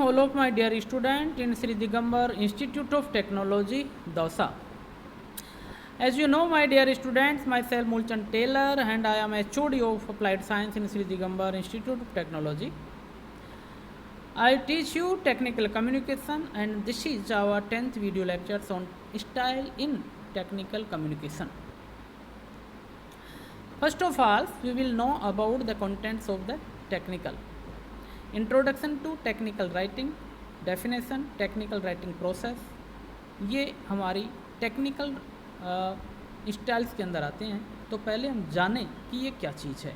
all of my dear students in Sri Digambar Institute of Technology, Dausa. As you know, my dear students, myself Mulchand Taylor and I am HOD of Applied Science in Sri Digambar Institute of Technology. I teach you technical communication and this is our 10th video lectures on style in technical communication. First of all, we will know about the contents of the technical. Introduction to technical writing, definition, technical writing process, ये हमारी technical styles के अंदर आते हैं। तो पहले हम जानें कि ये क्या चीज़ है।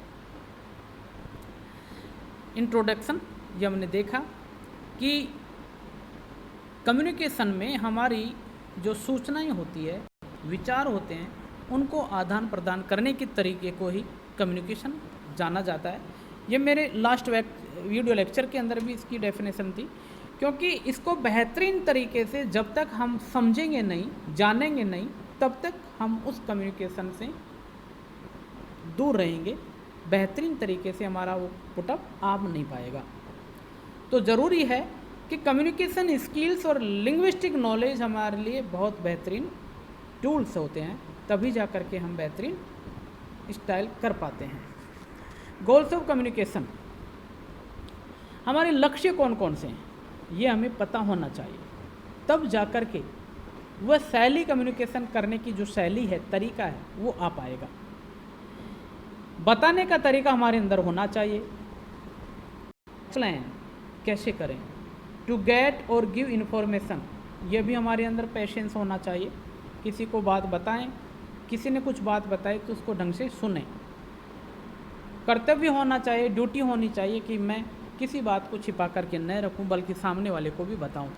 इंट्रोडक्शन, ये हमने देखा कि कम्युनिकेशन में हमारी जो सूचनाएं होती है, विचार होते हैं, उनको आदान प्रदान करने के तरीके को ही कम्युनिकेशन जाना जाता है। ये मेरे लास्ट वीडियो लेक्चर के अंदर भी इसकी डेफिनेशन थी, क्योंकि इसको बेहतरीन तरीके से जब तक हम समझेंगे नहीं, जानेंगे नहीं, तब तक हम उस कम्युनिकेशन से दूर रहेंगे। बेहतरीन तरीके से हमारा वो पुटअप आ नहीं पाएगा। तो ज़रूरी है कि कम्युनिकेशन स्किल्स और लिंग्विस्टिक नॉलेज हमारे लिए बहुत बेहतरीन टूल्स होते हैं, तभी जा कर के हम बेहतरीन स्टाइल कर पाते हैं। गोल्स ऑफ कम्युनिकेशन, हमारे लक्ष्य कौन कौन से हैं, ये हमें पता होना चाहिए। तब जा कर के वह शैली, कम्युनिकेशन करने की जो शैली है, तरीका है, वो आ पाएगा। बताने का तरीका हमारे अंदर होना चाहिए। प्लान कैसे करें, टू गेट और गिव इन्फॉर्मेशन, ये भी हमारे अंदर पेशेंस होना चाहिए। किसी को बात बताएं, किसी ने कुछ बात बताई तो उसको ढंग से सुने। कर्तव्य होना चाहिए, ड्यूटी होनी चाहिए कि मैं किसी बात को छिपा करके न रखूं, बल्कि सामने वाले को भी बताऊं।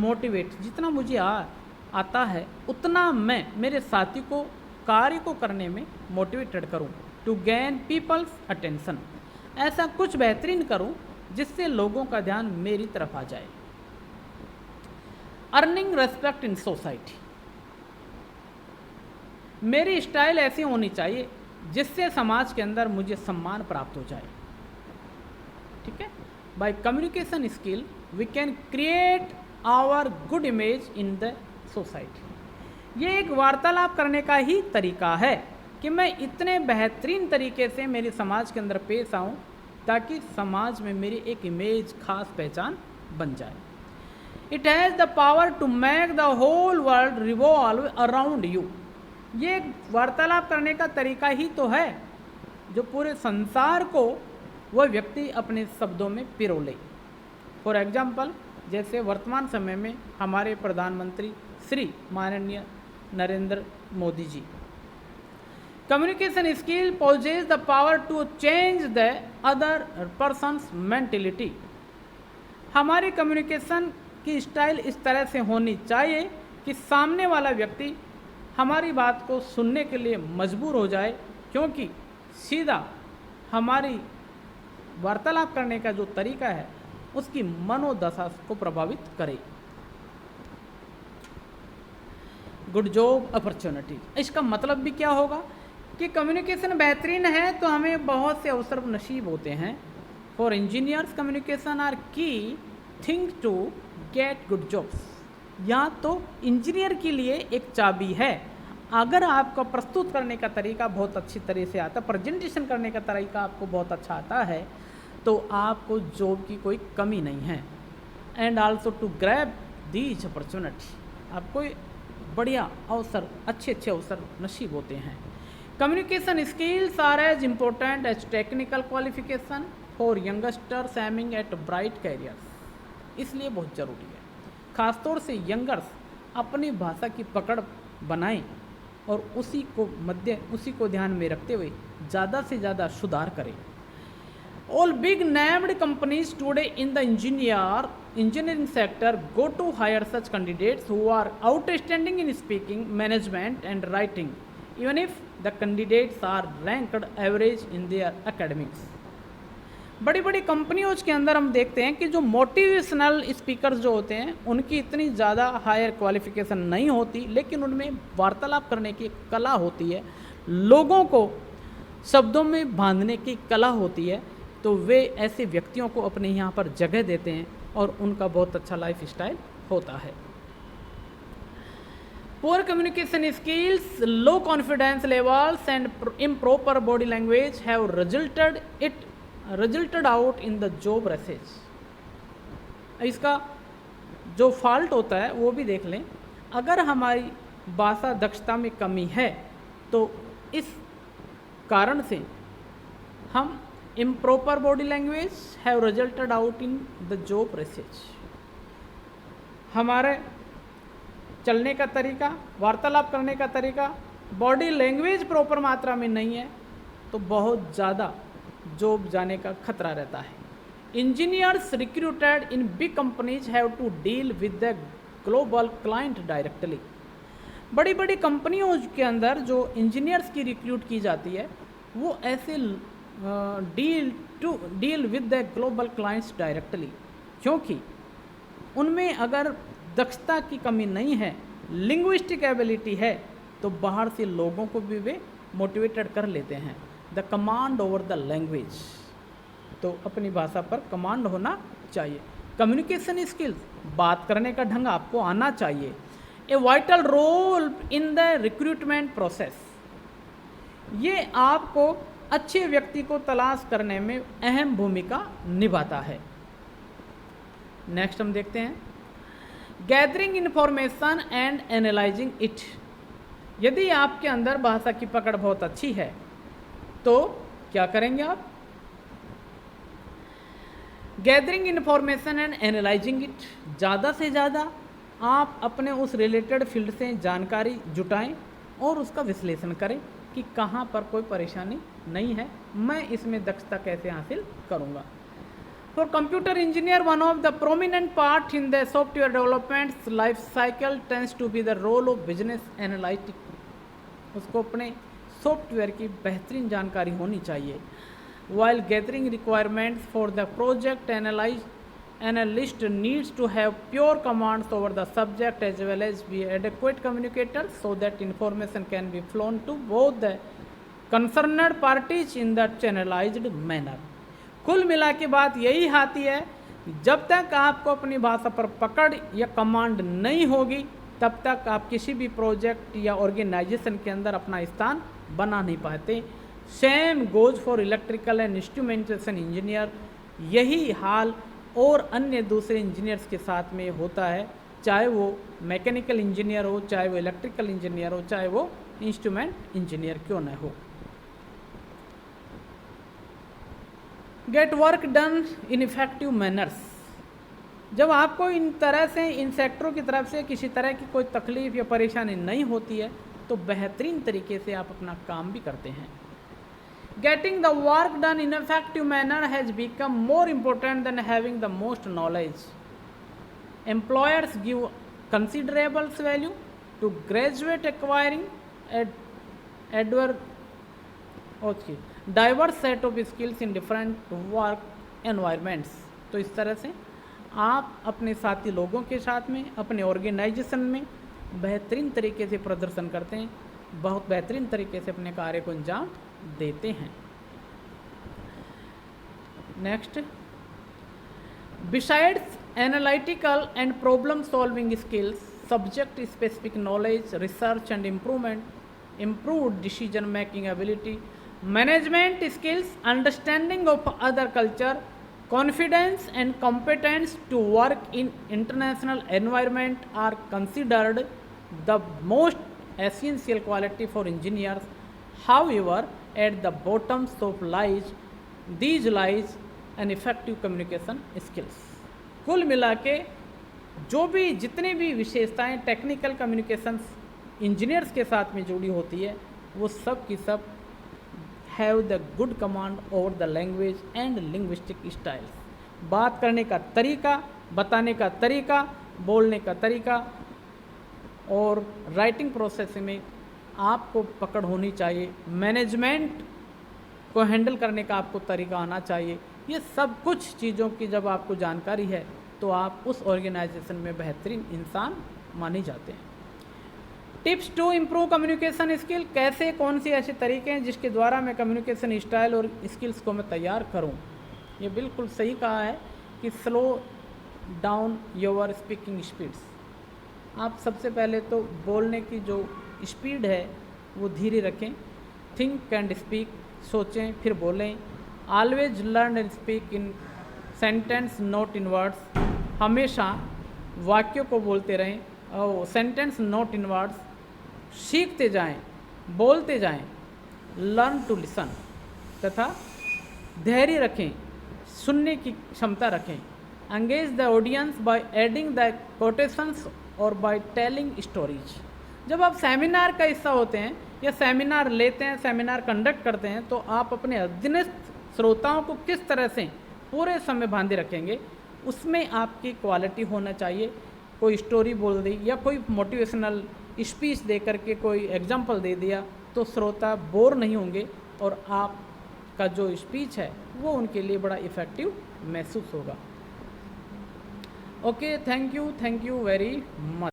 मोटिवेट, जितना मुझे आता है उतना मैं मेरे साथी को कार्य को करने में मोटिवेटेड करूं। टू गेन पीपल्स अटेंशन, ऐसा कुछ बेहतरीन करूं जिससे लोगों का ध्यान मेरी तरफ आ जाए। अर्निंग रेस्पेक्ट इन सोसाइटी, मेरी स्टाइल ऐसी होनी चाहिए जिससे समाज के अंदर मुझे सम्मान प्राप्त हो जाए। ठीक है, by communication skill we can create our good image in the society. ये एक वार्तालाप करने का ही तरीका है कि मैं इतने बेहतरीन तरीके से मेरे समाज के अंदर पेश आऊँ ताकि समाज में मेरी एक इमेज, खास पहचान बन जाए। It has the power to make the whole world revolve around you, ये एक वार्तालाप करने का तरीका ही तो है जो पूरे संसार को वह व्यक्ति अपने शब्दों में पिरो ले। फॉर एग्जाम्पल, जैसे वर्तमान समय में हमारे प्रधानमंत्री श्री माननीय Narendra Modi ji, communication skill possess the power to change the other person's mentality. हमारी कम्युनिकेशन की स्टाइल इस तरह से होनी चाहिए कि सामने वाला व्यक्ति हमारी बात को सुनने के लिए मजबूर हो जाए, क्योंकि सीधा हमारी वार्तालाप करने का जो तरीका है उसकी मनोदशा को प्रभावित करे। गुड जॉब अपॉर्चुनिटी, इसका मतलब भी क्या होगा कि कम्युनिकेशन बेहतरीन है तो हमें बहुत से अवसर नसीब होते हैं। For engineers communication are key thing to get good jobs, यहाँ तो इंजीनियर के लिए एक चाबी है। अगर आपका प्रस्तुत करने का तरीका बहुत अच्छी तरह से आता है, प्रेजेंटेशन करने का तरीका आपको बहुत अच्छा आता है, तो आपको जॉब की कोई कमी नहीं है। And also to grab these opportunity, आपको बढ़िया अवसर, अच्छे अच्छे अवसर नसीब होते हैं। Communication skills are as important as technical qualification for youngsters aiming at bright careers, इसलिए बहुत ज़रूरी है। खासतौर से यंगर्स अपनी भाषा की पकड़ बनाएं और उसी को ध्यान में रखते हुए ज़्यादा से ज़्यादा सुधार करें। All big named companies today in the engineering sector go to hire such candidates who are outstanding in speaking, management and writing, even if the candidates are ranked average in their academics. बड़ी बड़ी कंपनियों के अंदर हम देखते हैं कि जो मोटिवेशनल स्पीकर्स जो होते हैं उनकी इतनी ज़्यादा हायर क्वालिफिकेशन नहीं होती, लेकिन उनमें वार्तालाप करने की कला होती है, लोगों को शब्दों में बांधने की कला होती है। तो वे ऐसे व्यक्तियों को अपने यहाँ पर जगह देते हैं और उनका बहुत अच्छा लाइफ स्टाइल होता है। Poor communication skills, low confidence levels and improper body language have resulted out in the job research। इसका जो फॉल्ट होता है वो भी देख लें। अगर हमारी भाषा दक्षता में कमी है तो इस कारण से हम improper body language have resulted out in the job research। हमारे चलने का तरीका, वार्तालाप करने का तरीका, बॉडी लैंग्वेज प्रॉपर मात्रा में नहीं है तो बहुत ज़्यादा जॉब जाने का खतरा रहता है। Engineers recruited in big companies have to deal with the global client directly. बड़ी बड़ी कंपनियों के अंदर जो इंजीनियर्स की रिक्रूट की जाती है वो ऐसे deal with the global clients directly, क्योंकि उनमें अगर दक्षता की कमी नहीं है, लिंग्विस्टिक एबिलिटी है, तो बाहर से लोगों को भी वे मोटिवेटेड कर लेते हैं। The command over the language, तो अपनी भाषा पर कमांड होना चाहिए। कम्युनिकेशन स्किल्स, बात करने का ढंग आपको आना चाहिए। A vital role in the recruitment process, ये आपको अच्छे व्यक्ति को तलाश करने में अहम भूमिका निभाता है। नेक्स्ट हम देखते हैं gathering information and analysing it. यदि आपके अंदर भाषा की पकड़ बहुत अच्छी है तो क्या करेंगे आप? Gathering information and analysing it, ज़्यादा से ज़्यादा आप अपने उस रिलेटेड फील्ड से जानकारी जुटाएं और उसका विश्लेषण करें कि कहाँ पर कोई परेशानी नहीं है, मैं इसमें दक्षता कैसे हासिल करूँगा। For computer engineer, one of the prominent part in the software development life cycle tends to be the role of business analytic। उसको अपने सॉफ्टवेयर की बेहतरीन जानकारी होनी चाहिए। While gathering requirements for the project, analyst needs to have pure commands over the subject as well as be adequate communicators so that information can be flown to both the concerned parties in the channelized manner। कुल मिला के बात यही आती है, जब तक आपको अपनी भाषा पर पकड़ या कमांड नहीं होगी तब तक आप किसी भी प्रोजेक्ट या ऑर्गेनाइजेशन के अंदर अपना स्थान बना नहीं पाते। Same goes for electrical and instrumentation engineer, यही हाल और अन्य दूसरे इंजीनियर्स के साथ में होता है, चाहे वो मैकेनिकल इंजीनियर हो, चाहे वो इलेक्ट्रिकल इंजीनियर हो, चाहे वो इंस्ट्रूमेंट इंजीनियर क्यों न हो। Get work done in effective manners, जब आपको इन तरह से इन सेक्टरों की तरफ से किसी तरह की कोई तकलीफ या परेशानी नहीं होती है तो बेहतरीन तरीके से आप अपना काम भी करते हैं। Getting the work done in effective manner has become more important than having the most knowledge. Employers give considerable value to graduate acquiring diverse set of skills in different work environments. तो इस तरह से आप अपने साथी लोगों के साथ में, अपने ऑर्गेनाइजेशन में बेहतरीन तरीके से प्रदर्शन करते हैं, बहुत बेहतरीन तरीके से अपने कार्य को अंजाम देते हैं। Next, besides analytical and problem solving skills, subject specific knowledge, research and improved decision making ability, management skills, understanding of other culture, confidence and competence to work in international environment are considered the most essential quality for engineers. However, at the bottom of these lies an effective communication skills। कुल मिला के जो भी जितनी भी विशेषताएं technical communication engineers के साथ में जुड़ी होती है वो सब की सब have the good command over the language and linguistic styles. बात करने का तरीका, बताने का तरीका, बोलने का तरीका और राइटिंग प्रोसेस में आपको पकड़ होनी चाहिए। मैनेजमेंट को हैंडल करने का आपको तरीका आना चाहिए। ये सब कुछ चीज़ों की जब आपको जानकारी है तो आप उस ऑर्गेनाइजेशन में बेहतरीन इंसान माने जाते हैं। Tips to improve communication skill, कैसे कौन सी ऐसे तरीके हैं जिसके द्वारा मैं कम्युनिकेशन स्टाइल और स्किल्स को मैं तैयार करूं। ये बिल्कुल सही कहा है कि slow down your speaking speeds. आप सबसे पहले तो बोलने की जो स्पीड है वो धीरे रखें। थिंक एंड स्पीक, सोचें फिर बोलें। Always learn and speak in sentence note in words, हमेशा वाक्यों को बोलते रहें और सेंटेंस नोट इन वर्ड्स, सीखते जाएं, बोलते जाएं। लर्न टू लिसन, तथा धैर्य रखें, सुनने की क्षमता रखें। Engage the audience by adding the quotations और बाय टेलिंग स्टोरीज। जब आप सेमिनार का हिस्सा होते हैं या सेमिनार लेते हैं, सेमिनार कंडक्ट करते हैं, तो आप अपने अधीनस्थ श्रोताओं को किस तरह से पूरे समय बांधे रखेंगे, उसमें आपकी क्वालिटी होना चाहिए। कोई स्टोरी बोल दी या कोई मोटिवेशनल स्पीच दे करके कोई एग्जाम्पल दे दिया तो श्रोता बोर नहीं होंगे और आपका जो स्पीच है वो उनके लिए बड़ा इफ़ेक्टिव महसूस होगा। Okay, thank you very much.